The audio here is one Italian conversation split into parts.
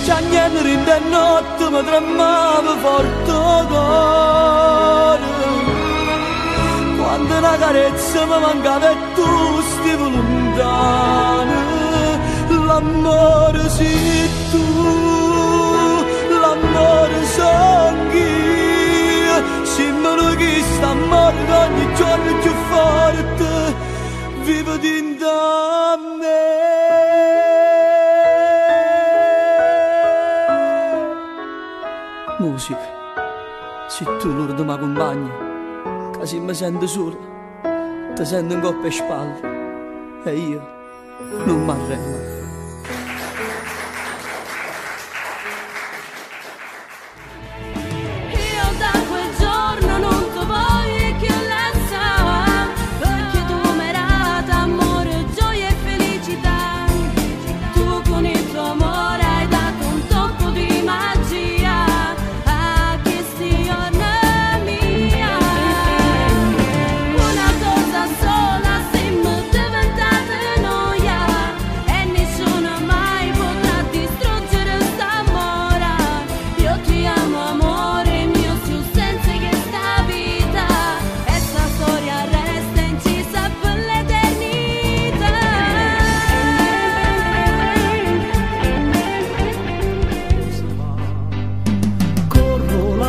già niente in de notte mi tremava forte cuore. Quando una carezza mi mancava e tu stivi lontano, l'amore sei tu, l'amore sono io, simbolo che sta morto ogni giorno più forte, vivo dentro a me. Musica, se tu l'urdo mi accompagni, che se mi sento sola, ti sento in coppia e spalle, e io non mi arrendo.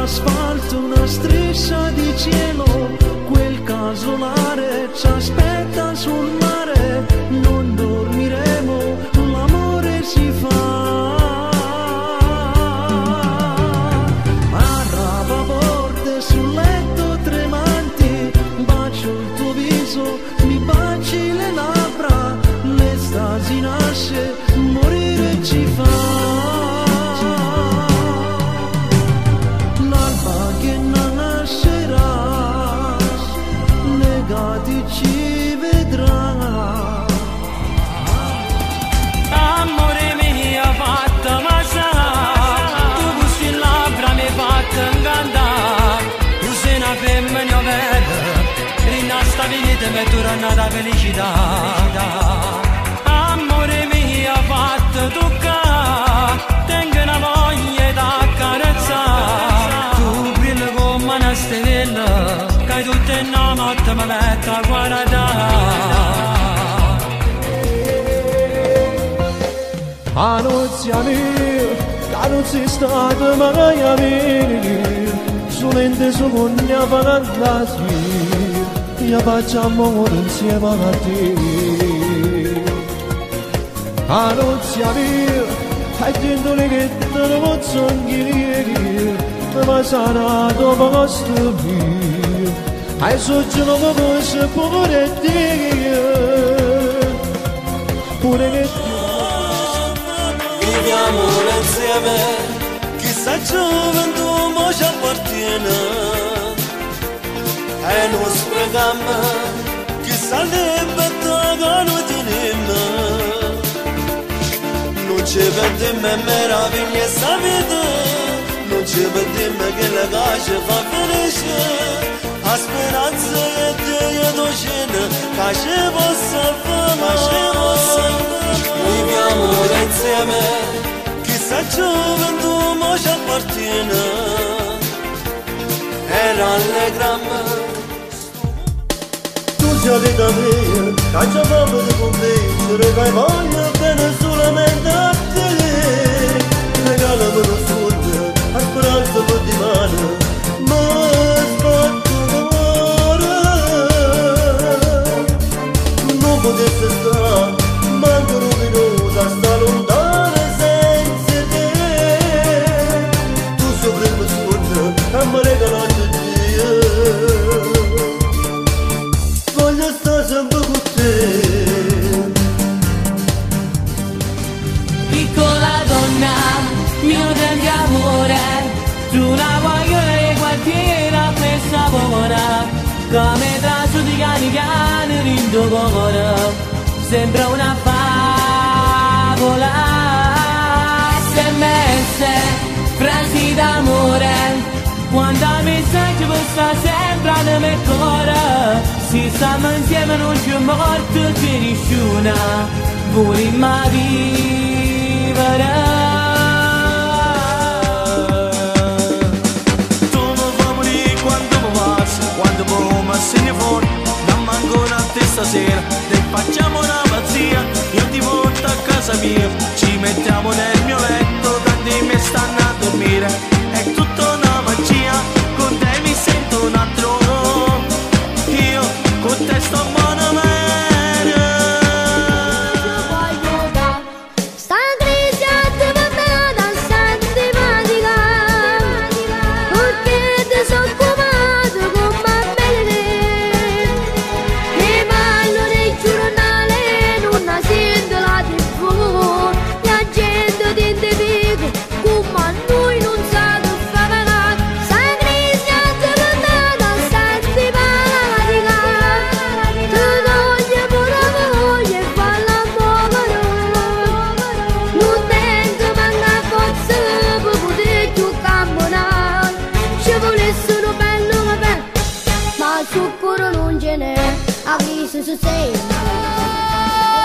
Asfalto, una striscia di cielo, quel casolare ci aspetta sul mare, non dormiremo, l'amore si fa. Arraba porte sul letto tremanti, bacio il tuo viso, mi baci le labbra, l'estasi nasce, morire ci fa. Ci vedrà. Amore mio fatta ma sa, tu gusti labbra mi fatta incantare, tu sei una femmina vera, rinasta venite mi è tornata felicità. Amore mio fatta toccare, tengo una voglia da carezzare, tu brilli come una stella, che tutte le notte mi metto a guardare. Annunziami che non sei stata mai a venire, solamente su ogni fantasia, io faccio amore insieme a te. Annunziami che gente che te ne posso chiedere, ma sarà dopo questo mio, hai soggiorno come se pure te, pure che te. Viviamo insieme, chissà gioventù mo ci appartiene, e non sprechiamo, chissà libertà che noi teniamo, non ci perdiamo e meraviglia sta vita, non ci perdiamo che la casa fa felice, a speranza che Dio docina, che ci possa fare, viviamo insieme, chissà gioventù mo ci appartiene, e rallegrammo. Tu sei vita mia, che ci fanno di convincere, che voglio bene solamente a te, regalami lo sogno, a speranza per di mano, ma sbatto cuore, non potesse stare. Manco un minuto a sta lontana senza te, tu sopra il mio sogno e mi regalato Dio, voglio stare sempre con te. Piccola donna, mio grande amore, tu la voglio e quartiere a questa povera, come traccio di cani cani rindo cuore. Sembra una favola, SMS, frasi d'amore, quando messaggio possa sembrare nel cuore, si stiamo insieme non c'è morto c'è nessuno, volimmo vivere. entriamo nel mio letto, tanti mi stanno a dormire, è tutta una magia, con te mi sento un altro, io con te sto buono bene.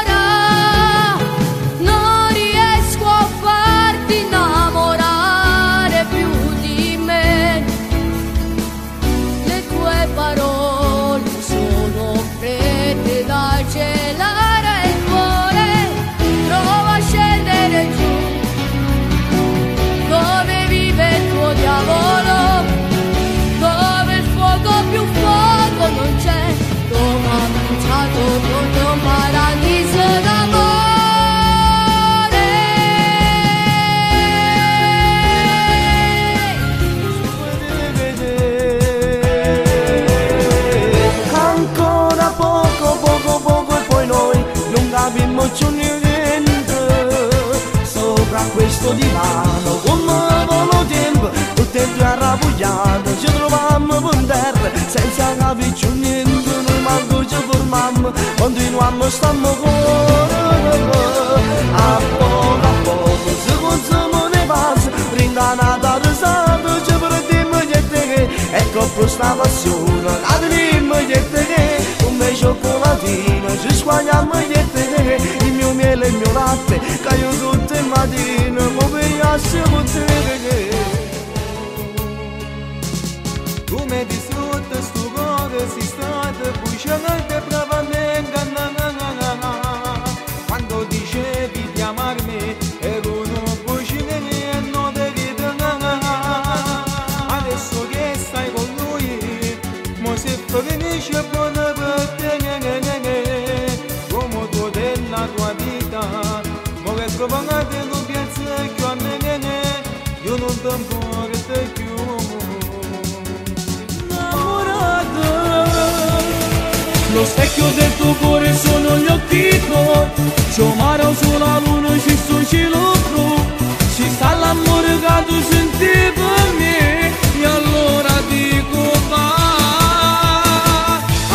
Ora non riesco a farti innamorare più di me, le tue parole sono fredde da celare il cuore, prova a scendere giù dove vive il tuo diavolo, dove il fuoco più fuoco non c'è. Tutto un paradiso d'amore. Ancora poco e poi noi non capimmo più niente. Sopra questo divano come volo tempo, tutto il tempo arrabbiato, ci trovammo per terra senza capire più niente. Continuiamo stiamo a poco se consumo ne passa rindanata risata ci prendiamo niente che ecco questa passione la teniamo niente che come cioccolatino ci squagliamo niente che il mio miele e il mio latte che io tutte le mattine mi piace con te come disfrutta sto cuore si sta bucciante bravamente quando dicevi di amarmi ero una voce e non ti vedo adesso che stai con lui mo se finisce buona per te come tu della tua vita mo che scopangate non piazza più a me io non ti importa più. Lo specchio del tuo cuore sono gli occhi tuoi, c'ho mare sulla luna, ci sto il cielo blu, ci sta l'amore che tu senti per me, e allora dico va,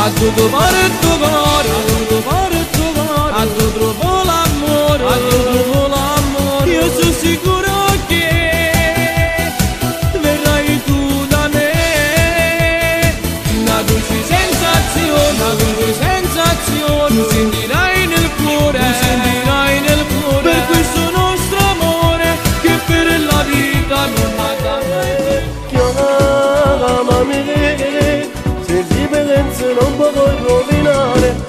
a tu trovare il tuo cuore, a tu trovare il tuo cuore, a tu trovo l'amore, a tu trovo l'amore, io sono sicuro che verrai tu da me, una dolce sensazione, tu sentirai nel cuore, per questo nostro amore che per la vita non manca mai. Chiamami, se si pensa non puoi rovinare.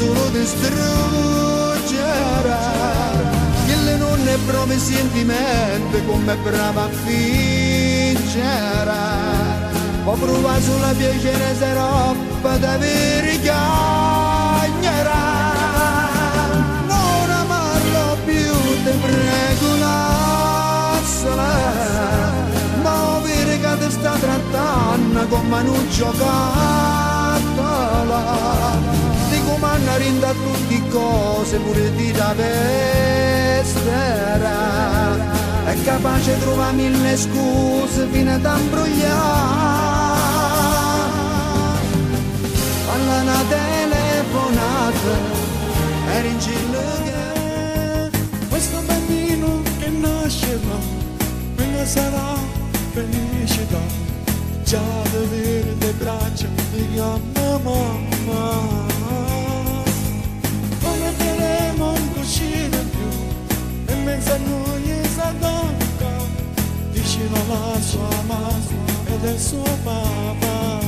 solo distruggere che le non è proprio sentimento come brava a fingere può provare sulla piacere se roba da vergognerà non amarlo più te prego lasciala ma vedere che ti sta trattando come un giocattolo di comanda rinda a tutte cose pure di da vestera è capace di trovare mille scuse fino ad imbrogliare alla una telefonata era in giro che questo bambino che nascerà quella sarà felicità già vedere le braccia di mia mamma non metteremo un cuscino più e mezzo a noi s'addorca vicino alla sua mamma e del suo papà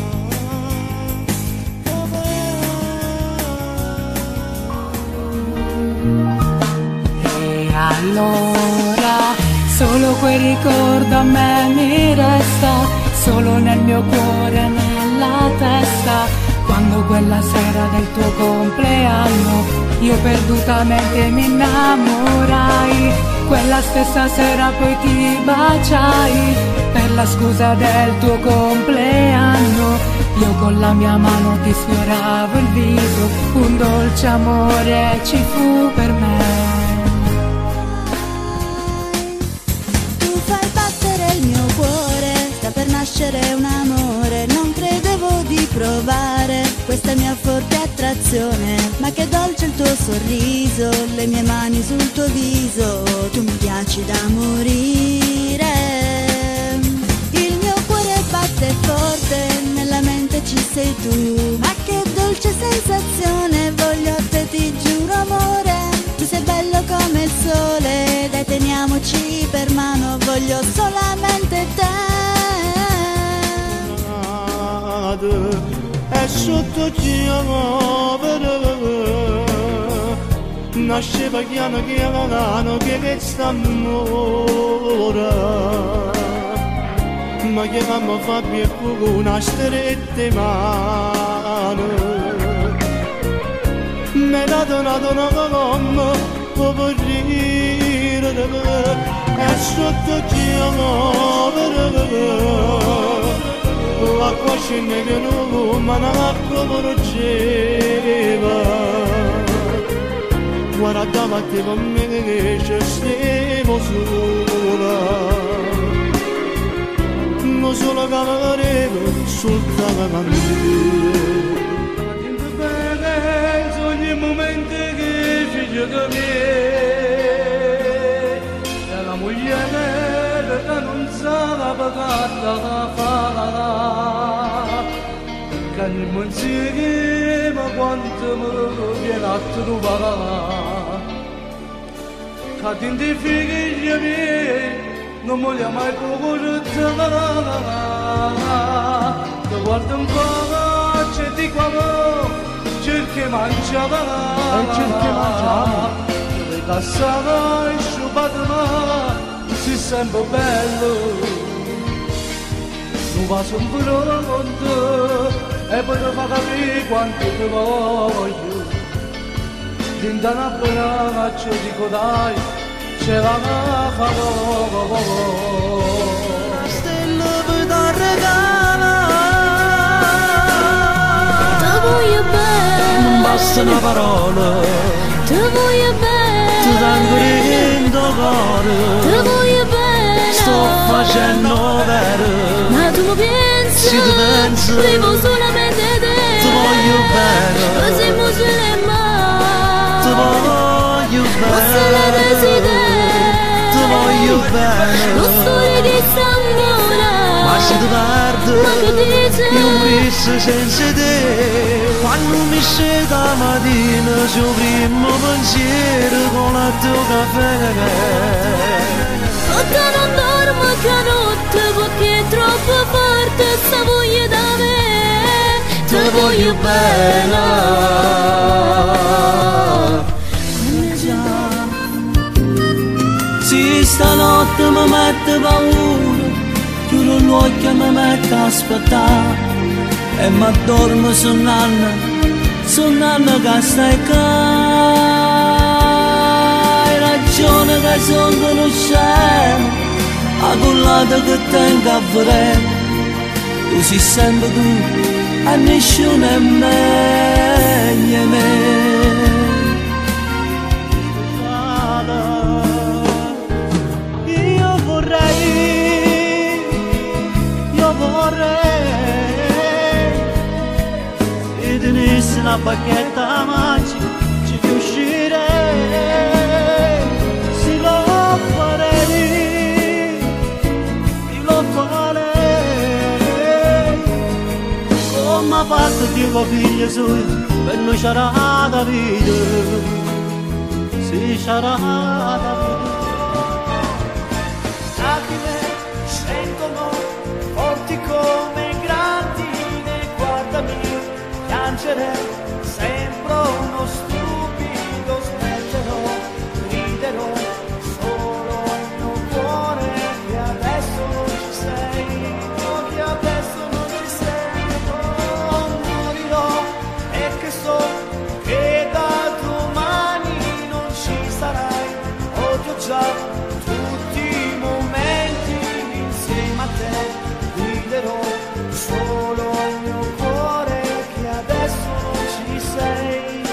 e allora solo quel ricordo a me mi resta solo nel mio cuore e nella testa quando quella sera del tuo compleanno io perdutamente mi innamorai quella stessa sera poi ti baciai per la scusa del tuo compleanno io con la mia mano ti sfioravo il viso un dolce amore ci fu per me. Per nascere un amore non credevo di provare questa mia forte attrazione ma che dolce il tuo sorriso le mie mani sul tuo viso tu mi piaci da morire il mio cuore batte forte nella mente ci sei tu ma che dolce sensazione voglio a te ti giuro amore tu sei bello come il sole dai teniamoci per mano voglio solamente te e sotto giovere nasceva piano piano che sta amore ma che mamma fa più una strette mano me l'ha donato una mamma per morire e sotto giovere l'acqua scende che non ma l'acqua porgeva guardava te con me che ci stiamo sola non solo cavarevo sul Sento bene ogni momento che figlio da me e la moglie che non sa la pagata fa che il monsiere ma quanto mi viene a trovare che tinti figli miei non voglio mai portare che guarda un po' c'è di qua cerchi mangiare le cassava sciupata si sembra bello non va sempre pronto e poi ti fa capire quanto ti voglio dentro una braccia dico dai ce la farò una stella per da regalare Ti voglio bene non basta una parola Ti voglio bene ti tengo dentro cuore Ti voglio bene sto facendo vero ma tu mi pensi si ti penso vivo solamente te ti voglio bene così mi sulle mani ti voglio forse la bene desiderio ti voglio bene non storia di stangona ma se ti perdo ma che dici io morisco senza te quando mi scende la mattina il suo primo pensiero con la tua caffè notte non dormo che notte perché è troppo forte sta voglia da me ti voglio bene occhi mi metto a aspettare e mi addormo su nanna che stai qua. Hai ragione che sono conoscente, a collata che tengo a vedere, tu sei sempre tu, a nessuno è meglio me. Se tenesse una bacchetta magica ci riuscirei, se lo farei, come ha fatto Dio figlio suo per noi c'era da vita, sì c'era da vita. Scendono forti come grandine, guardami piangere, sembro uno stupido, smetterò, riderò, solo il mio cuore che adesso non ci sei, che adesso non ci sei, oh, morirò e che so che da domani non ci sarai, odio già tutti i momenti insieme a te, guiderò solo il mio cuore che adesso non ci sei,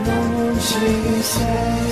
non ci sei.